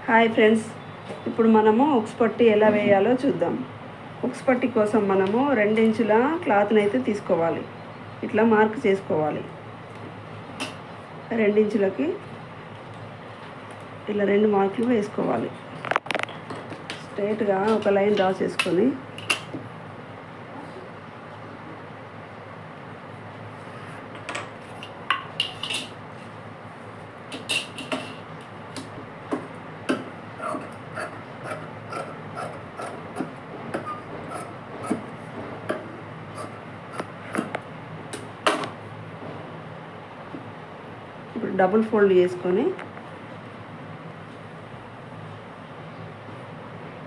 Hi friends, ఇప్పుడు మనము ఉక్స్ పట్టి ఎలా వేయాలో చూద్దాం. ఉక్స్ పట్టి కోసం మనము 2 ఇంచుల క్లాత్ని అయితే తీసుకోవాలి. ఇట్లా మార్క్ చేసుకోవాలి. 2 ఇంచులకి ఇలా 2 మార్కులు వేసుకోవాలి. స్ట్రైట్గా ఒక లైన్ డ్రా చేసుకొని ఇప్పుడు డబుల్ ఫోల్డ్ చేసుకొని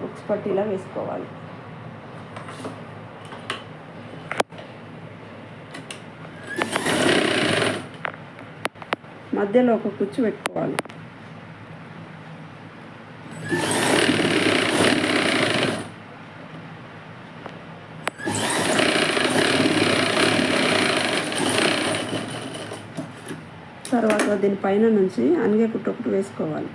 ఉక్స్ పట్టీలా వేసుకోవాలి. మధ్యలో ఒక కుచ్చు పెట్టుకోవాలి. తర్వాత దీనిపైన నుంచి అనిగే కుట్టు ఒకటి వేసుకోవాలి.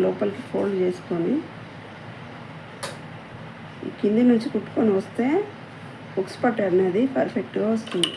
లోపలికి ఫోల్డ్ చేసుకొని కింది నుంచి కుట్టుకొని వస్తే ఉక్స్ పట్టి అనేది పర్ఫెక్ట్గా వస్తుంది.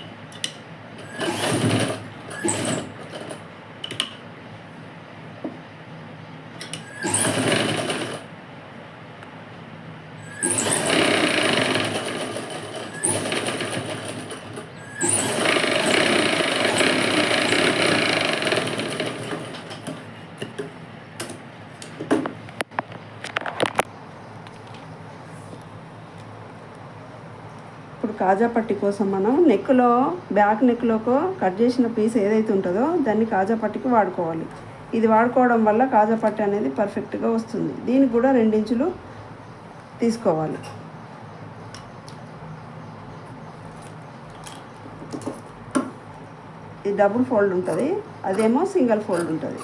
ఇప్పుడు కాజా పట్టి కోసం మనం నెక్లో బ్యాక్ నెక్లోకి కట్ చేసిన పీస్ ఏదైతే ఉంటుందో దాన్ని కాజా పట్టికి వాడుకోవాలి. ఇది వాడుకోవడం వల్ల కాజా పట్టి అనేది పర్ఫెక్ట్గా వస్తుంది. దీనికి కూడా 2 ఇంచులు తీసుకోవాలి. ఇది డబుల్ ఫోల్డ్ ఉంటుంది, అదేమో సింగిల్ ఫోల్డ్ ఉంటుంది.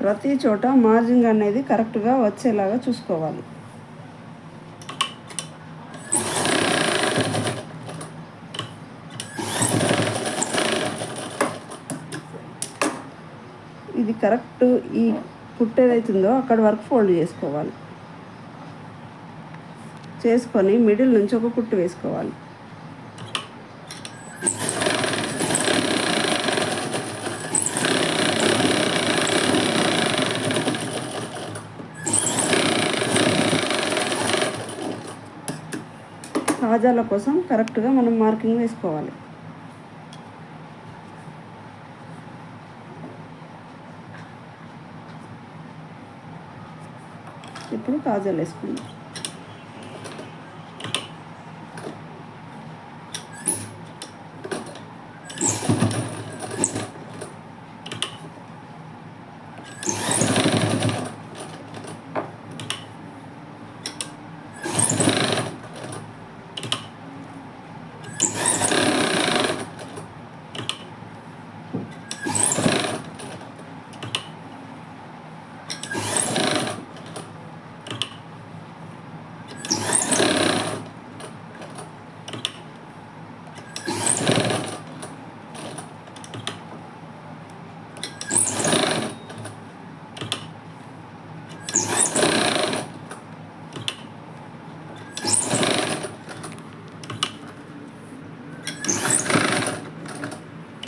ప్రతి చోట మార్జింగ్ అనేది కరెక్ట్గా వచ్చేలాగా చూసుకోవాలి. ఇది కరెక్ట్ ఈ కుట్టు ఏదైతుందో అక్కడ వరకు ఫోల్డ్ చేసుకోవాలి. చేసుకొని మిడిల్ నుంచి ఒక కుట్టు వేసుకోవాలి. కాజాల కోసం కరెక్ట్గా మనం మార్కింగ్ వేసుకోవాలి. ఇప్పుడు కాజాలు వేసుకుందాం.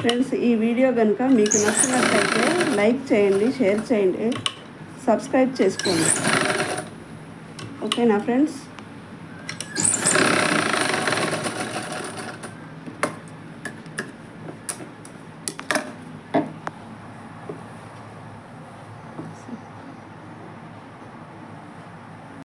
ఫ్రెండ్స్, ఈ వీడియో కనుక మీకు నచ్చినట్లయితే లైక్ చేయండి, షేర్ చేయండి, సబ్స్క్రైబ్ చేసుకోండి. ఓకేనా ఫ్రెండ్స్?